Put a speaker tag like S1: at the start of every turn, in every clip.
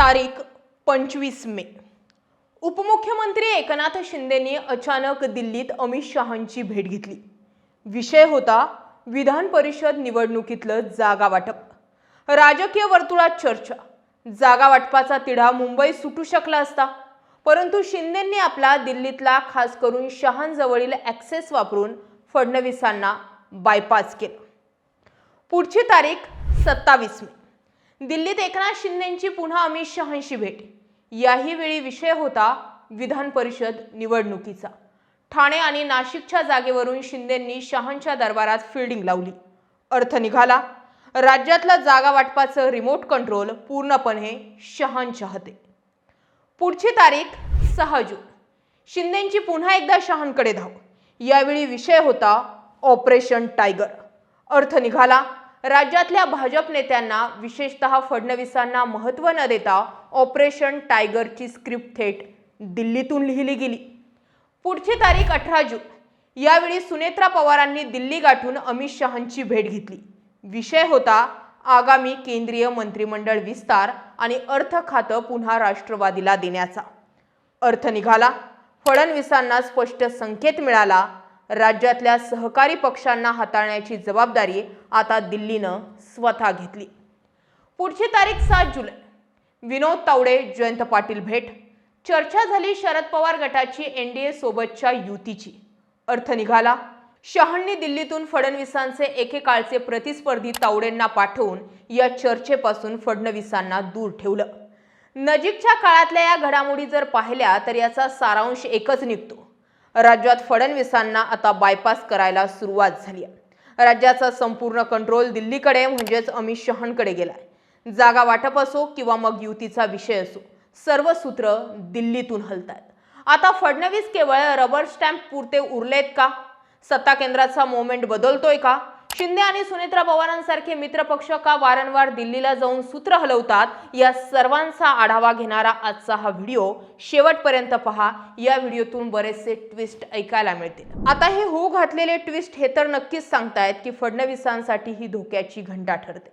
S1: तारीख 25 मे. उपमुख्यमंत्री एकनाथ शिंदेंनी अचानक दिल्लीत अमित शहांची भेट घेतली. विषय होता विधान परिषद निवडणुकीतलं जागा वाटप. राजकीय वर्तुळात चर्चा. जागा वाटपाचा तिढा मुंबईत सुटू शकला असता, परंतु शिंदेंनी आपला दिल्लीतला खास करून शहांजवळील ॲक्सेस वापरून फडणवीसांना बायपास केलं. पुढची तारीख 27 मे. दिल्लीत एकनाथ शिंदेंची पुन्हा अमित शहांशी भेट. याही वेळी विषय होता विधान परिषद निवडणुकीचा. ठाणे आणि नाशिकच्या जागेवरून शिंदेंनी शहांच्या दरबारात फिल्डिंग लावली. अर्थ निघाला, राज्यातलं जागा वाटपाचं रिमोट कंट्रोल पूर्णपणे शहांच्या हाती. पुढची तारीख 6 जून. शिंदेंची पुन्हा एकदा शहांकडे धाव. यावेळी विषय होता ऑपरेशन टायगर. अर्थ निघाला, राज्यातल्या भाजप नेत्यांना विशेषतः फडणवीसांना महत्त्व न देता ऑपरेशन टायगरची स्क्रिप्ट थेट दिल्लीतून लिहिली गेली. पुढची तारीख 18 जून. यावेळी सुनेत्रा पवारांनी दिल्ली गाठून अमित शहांची भेट घेतली. विषय होता आगामी केंद्रीय मंत्रिमंडळ विस्तार आणि अर्थ खातं पुन्हा राष्ट्रवादीला देण्याचा. अर्थ निघाला, फडणवीसांना स्पष्ट संकेत मिळाला, राज्यातल्या सहकारी पक्षांना हाताळण्याची जबाबदारी आता दिल्लीनं स्वतः घेतली. पुढची तारीख 7 जुलै. विनोद तावडे जयंत पाटील भेट. चर्चा झाली शरद पवार गटाची एनडीए सोबतच्या युतीची. अर्थ निघाला, शहांनी दिल्लीतून फडणवीसांचे एकेकाळचे प्रतिस्पर्धी तावडेंना पाठवून या चर्चेपासून फडणवीसांना दूर ठेवलं. नजीकच्या काळातल्या या घडामोडी जर पाहिल्या तर याचा सारांश एकच निघतो. राज्यात फडणवीसांना आता बायपास करायला सुरुवात झाली आहे. राज्याचा संपूर्ण कंट्रोल दिल्लीकडे म्हणजेच अमित शहांकडे गेलाय. जागा वाटप असो किंवा मग युतीचा विषय असो, सर्व सूत्र दिल्लीतून हलतात. आता फडणवीस केवळ रबर स्टॅम्प पुरते उरलेत का? सत्ता केंद्राचा मोमेंट बदलतोय का? शिंदे आणि सुनेत्रा पवारांसारखे मित्रपक्ष का वारंवार दिल्लीला जाऊन सूत्र हलवतात? या सर्वांचा आढावा घेणारा आजचा हा व्हिडिओ शेवटपर्यंत पहा. या व्हिडिओतून बरेचसे ट्विस्ट ऐकायला मिळतील. आता हे होऊ घातलेले ट्विस्ट हे तर नक्कीच सांगतायत की फडणवीसांसाठी ही धोक्याची घंटा ठरते.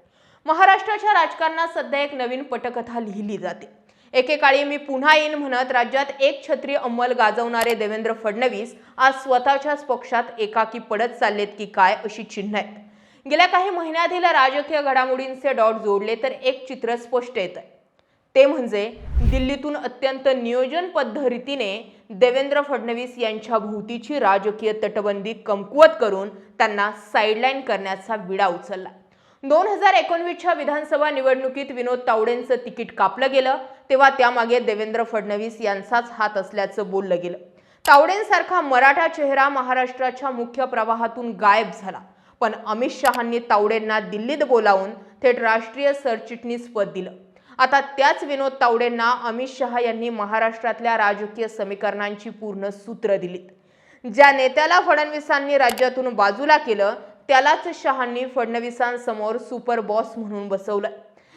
S1: महाराष्ट्राच्या राजकारणात सध्या एक नवीन पटकथा लिहिली जाते. एकेकाळी मी पुन्हा येईन म्हणत राज्यात एक छत्री अंमल गाजवणारे देवेंद्र फडणवीस आज स्वतःच्याच पक्षात एकाकी पडत चाललेत की काय अशी चिन्ह आहेत. गेल्या काही महिन्यातील राजकीय घडामोडींचे डॉट जोडले तर एक चित्र स्पष्ट येत आहे. ते म्हणजे दिल्लीतून अत्यंत नियोजनबद्ध रीतीने देवेंद्र फडणवीस यांच्या भोवतीची राजकीय तटबंदी कमकुवत करून त्यांना साईडलाईन करण्याचा विडा उचलला. 2019च्या विधानसभा निवडणुकीत विनोद तावडेंचं तिकीट कापलं गेलं तेव्हा त्यामागे देवेंद्र फडणवीस यांचाच हात असल्याचं बोललं गेलं. तावडेंसारखा मराठा चेहरा महाराष्ट्राच्या मुख्य प्रवाहातून गायब झाला, पण अमित शहांनी तावडेंना दिल्लीत बोलावून थेट राष्ट्रीय सरचिटणीस पद दिलं. आता त्याच विनोद तावडेंना अमित शहा यांनी महाराष्ट्रातल्या राजकीय समीकरणांची पूर्ण सूत्र दिलीत. ज्या नेत्याला फडणवीसांनी राज्यातून बाजूला केलं त्यालाच शहांनी फडणवीसांसमोर सुपर बॉस म्हणून बसवलं.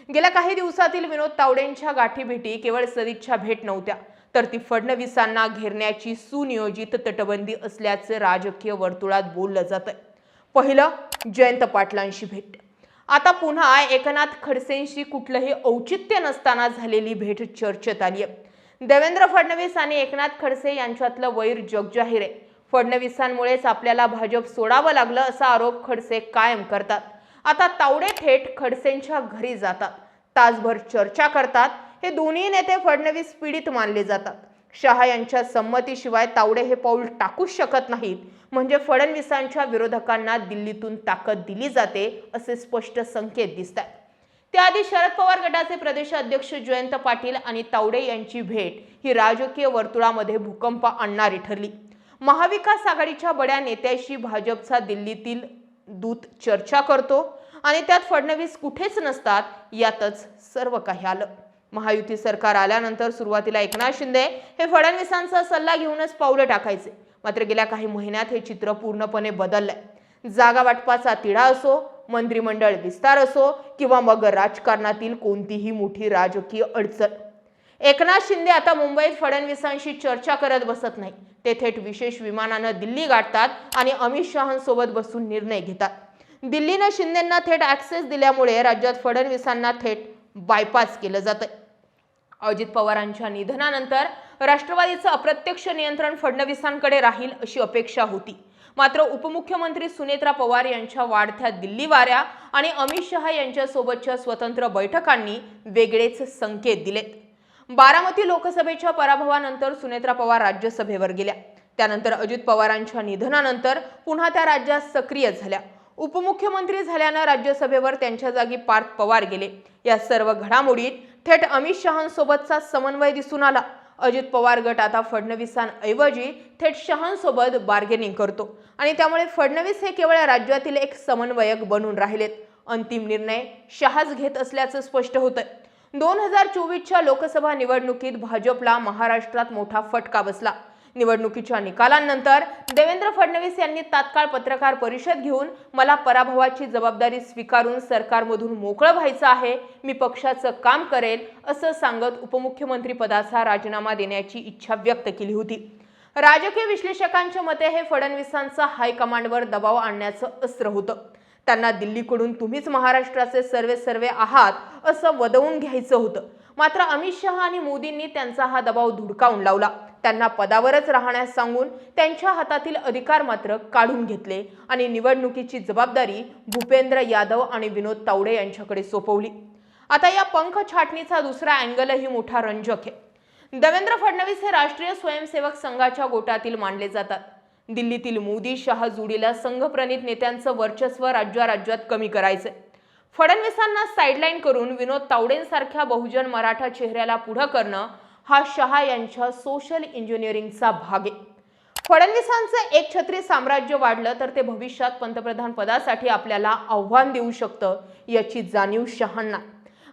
S1: गेल्या काही दिवसातील विनोद तावडेंच्या गाठीभेटी केवळ सदिच्छा भेट नव्हत्या, तर ती फडणवीसांना घेरण्याची सुनियोजित तटबंदी असल्याचं राजकीय वर्तुळात बोललं जातंय. पहिलं, जयंत पाटलांशी भेट. आता पुन्हा एकनाथ खडसेंशी कुठलंही औचित्य नसताना झालेली भेट चर्चेत आली आहे. देवेंद्र फडणवीस आणि एकनाथ खडसे यांच्यातलं वैर जगजाहीर आहे. फडणवीसांमुळेच आपल्याला भाजप सोडावं लागलं असा आरोप खडसे कायम करतात. आता तावडे थेट खडसेंच्या घरी जातात, तासभर चर्चा करतात. हे दोन्ही नेते फडणवीस पीडित मानले जातात. शहा यांच्या संमतीशिवाय तावडे हे पाऊल टाकूच शकत नाहीत. म्हणजे फडणवीसांच्या विरोधकांना दिल्लीतून ताकद दिली जाते असे स्पष्ट संकेत दिसतात. त्याआधी शरद पवार गटाचे प्रदेशाध्यक्ष जयंत पाटील आणि तावडे यांची भेट ही राजकीय वर्तुळामध्ये भूकंप आणणारी ठरली. महाविकास आघाडीच्या बड्या नेत्याशी भाजपचा दिल्लीतील दूत चर्चा करतो आणि त्यात फडणवीस कुठेच नसतात. यातच सर्व काही आलं. महायुती सरकार आल्यानंतर सुरुवातीला एकनाथ शिंदे हे फडणवीसांचा सल्ला घेऊनच पावलं टाकायचे. मात्र गेल्या काही महिन्यात हे चित्र पूर्णपणे बदललंय. जागा वाटपाचा तिढा असो, मंत्रिमंडळ विस्तार असो किंवा मग राजकारणातील कोणतीही मोठी राजकीय अडचण, एकनाथ शिंदे आता मुंबईत फडणवीसांशी चर्चा करत बसत नाही. ते थेट विशेष विमानानं दिल्ली गाठतात आणि अमित शहांसोबत बसून निर्णय घेतात. दिल्लीनं शिंदेंना थेट ॲक्सेस दिल्यामुळे राज्यात फडणवीसांना थेट बायपास केलं जातं. अजित पवारांच्या निधनानंतर राष्ट्रवादीचं अप्रत्यक्ष नियंत्रण फडणवीसांकडे राहील अशी अपेक्षा होती. मात्र उपमुख्यमंत्री सुनेत्रा पवार यांच्या वाढत्या दिल्ली वाऱ्या आणि अमित शहा यांच्यासोबतच्या स्वतंत्र बैठकांनी वेगळेच संकेत दिलेत. बारामती लोकसभेच्या पराभवानंतर सुनेत्रा पवार राज्यसभेवर गेल्या. त्यानंतर अजित पवारांच्या निधनानंतर पुन्हा त्या राज्यात सक्रिय झाल्या. उपमुख्यमंत्री झाल्यानं राज्यसभेवर त्यांच्या जागी पार्थ पवार गेले. या सर्व घडामोडीत थेट अमित शहांसोबतचा समन्वय दिसून आला. अजित पवार गट आता फडणवीसांऐवजी थेट शहांसोबत बार्गेनिंग करतो आणि त्यामुळे फडणवीस हे केवळ राज्यातील एक समन्वयक बनून राहिलेत. अंतिम निर्णय शहाच घेत असल्याचं स्पष्ट होतंय. 2024च्या लोकसभा निवडणुकीत भाजपला महाराष्ट्रात मोठा फटका बसला. निवडणुकीच्या निकालांनंतर देवेंद्र फडणवीस यांनी तात्काळ पत्रकार परिषद घेऊन मला पराभवाची जबाबदारी स्वीकारून सरकारमधून मोकळं व्हायचं आहे, मी पक्षाचं काम करेल असं सांगत उपमुख्यमंत्री पदाचा राजीनामा देण्याची इच्छा व्यक्त केली होती. राजकीय विश्लेषकांच्या मते हे फडणवीसांचं हायकमांडवर दबाव आणण्याचं अस्त्र होतं. त्यांना दिल्लीकडून तुम्हीच महाराष्ट्राचे सर्वे आहात असं वदवून घ्यायचं होतं. मात्र अमित शहा आणि मोदींनी त्यांचा हा दबाव धुडकावून लावला. त्यांना पदावरच राहण्यास सांगून त्यांच्या हातातील अधिकार मात्र काढून घेतले आणि निवडणुकीची जबाबदारी भूपेंद्र यादव आणि विनोद तावडे यांच्याकडे सोपवली. आता या पंख छाटणीचा दुसरा अँगलही मोठा रंजक आहे. देवेंद्र फडणवीस हे राष्ट्रीय स्वयंसेवक संघाच्या गोटातील मानले जातात. दिल्लीतील मोदी शहा जोडीला संघप्रणित नेत्यांचं वर्चस्व राज्यात कमी करायचंय. फडणवीसांना साईडलाईन करून विनोद तावडेंसारख्या बहुजन मराठा चेहऱ्याला पुढे करणं हा शहा यांच्या सोशल इंजिनिअरिंगचा भाग आहे. फडणवीसांचं एक छत्री साम्राज्य वाढलं तर ते भविष्यात पंतप्रधान पदासाठी आपल्याला आव्हान देऊ शकतं याची जाणीव शहांना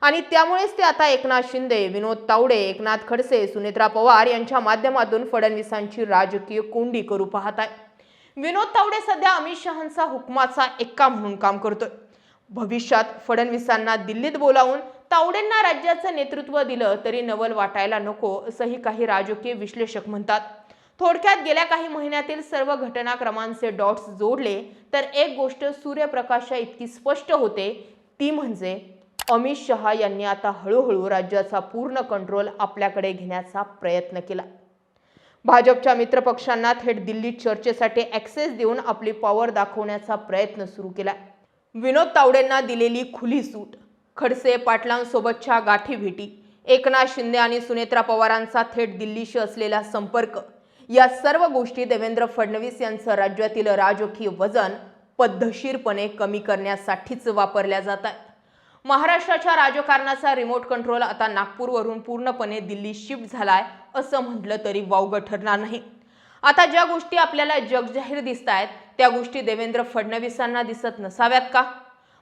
S1: आणि त्यामुळेच ते आता एकनाथ शिंदे, विनोद तावडे, एकनाथ खडसे, सुनेत्रा पवार यांच्या माध्यमातून फडणवीसांची राजकीय कोंडी करू पाहत आहे. विनोद तावडे सध्या अमित शहांचा हुकमाचा एक्का म्हणून काम करतोय. भविष्यात फडणवीसांना दिल्लीत बोलावून तावडेंना राज्याचं नेतृत्व दिलं तरी नवल वाटायला नको असंही काही राजकीय विश्लेषक म्हणतात. थोडक्यात गेल्या काही महिन्यातील सर्व घटनाक्रमांचे डॉट्स जोडले तर एक गोष्ट सूर्यप्रकाशा इतकी स्पष्ट होते, ती म्हणजे अमित शहा यांनी आता हळूहळू राज्याचा पूर्ण कंट्रोल आपल्याकडे घेण्याचा प्रयत्न केला. भाजपच्या मित्रपक्षांना थेट दिल्लीत चर्चेसाठी ऍक्सेस देऊन आपली पॉवर दाखवण्याचा प्रयत्न सुरू केला. विनोद तावडेंना दिलेली खुली सूट, खडसे पाटलांसोबतच्या गाठीभेटी, एकनाथ शिंदे आणि सुनेत्रा पवारांचा थेट दिल्लीशी असलेला संपर्क, या सर्व गोष्टी देवेंद्र फडणवीस यांचं राज्यातील राजकीय वजन पद्धतशीरपणे कमी करण्यासाठीच वापरल्या जात आहेत. महाराष्ट्राच्या राजकारणाचा रिमोट कंट्रोल आता नागपूरवरून पूर्णपणे दिल्ली शिफ्ट झालाय असं म्हटलं तरी वावगं ठरणार नाही. आता ज्या गोष्टी आपल्याला जगजाहीर दिसत आहेत त्या गोष्टी देवेंद्र फडणवीसांना दिसत नसाव्यात का?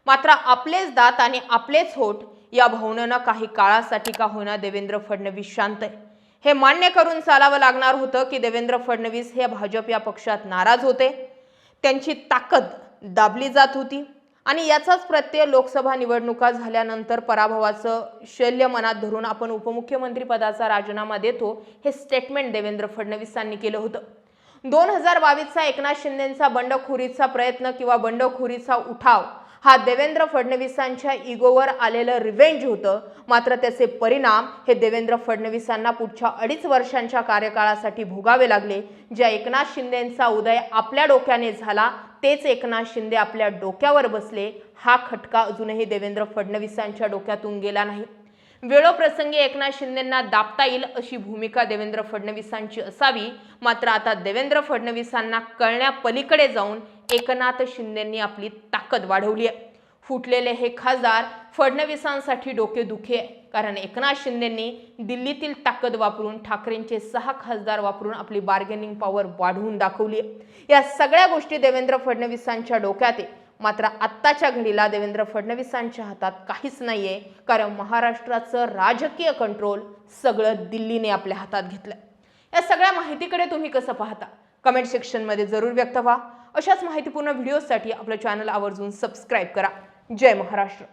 S1: मात्र आपलेच दात आणि आपलेच होठ या भावनेनं काही काळासाठी का होईना देवेंद्र फडणवीस शांत आहे. हे मान्य करून चालावं लागणार होतं की देवेंद्र फडणवीस हे भाजप या पक्षात नाराज होते, त्यांची ताकद दाबली जात होती आणि याचाच प्रत्यय लोकसभा निवडणुका झाल्यानंतर पराभवाचं शल्य मनात धरून आपण उपमुख्यमंत्री पदाचा राजीनामा देतो हे स्टेटमेंट देवेंद्र फडणवीसांनी केलं होतं. 2022चा एकनाथ शिंदेंचा बंडखोरीचा प्रयत्न किंवा बंडखोरीचा उठाव हा देवेंद्र फडणवीसांच्या इगोवर आलेलं रिव्हेंज होतं. मात्र त्याचे परिणाम हे देवेंद्र फडणवीसांना पुढच्या 2.5 वर्षांच्या कार्यकाळासाठी भोगावे लागले. ज्या एकनाथ शिंदेंचा उदय आपल्या डोक्याने झाला तेच एकनाथ शिंदे आपल्या डोक्यावर बसले. हा खटका अजूनही देवेंद्र फडणवीसांच्या डोक्यातून गेला नाही. वेळोप्रसंगी एकनाथ शिंदेंना दाबता येईल अशी भूमिका देवेंद्र फडणवीसांची असावी. मात्र आता देवेंद्र फडणवीसांना कळण्यापलीकडे जाऊन एकनाथ शिंदेंनी आपली ताकद वाढवली आहे. फुटलेले हे खासदार फडणवीसांसाठी डोकेदुखी आहे, कारण एकनाथ शिंदेंनी दिल्लीतील ताकद वापरून ठाकरेंचे 6 खासदार वापरून आपली बार्गेनिंग पॉवर वाढवून दाखवली आहे. या सगळ्या गोष्टी देवेंद्र फडणवीसांच्या डोक्यात आहे. मात्र आत्ताच्या घडीला देवेंद्र फडणवीसांच्या हातात काहीच नाहीये, कारण महाराष्ट्राचं राजकीय कंट्रोल सगळं दिल्लीने आपल्या हातात घेतलंय. या सगळ्या माहितीकडे तुम्ही कसं पाहता? कमेंट सेक्शनमध्ये जरूर व्यक्त व्हा. अशाच माहितीपूर्ण व्हिडिओसाठी आपलं चॅनल आवर्जून सबस्क्राईब करा. जय महाराष्ट्र.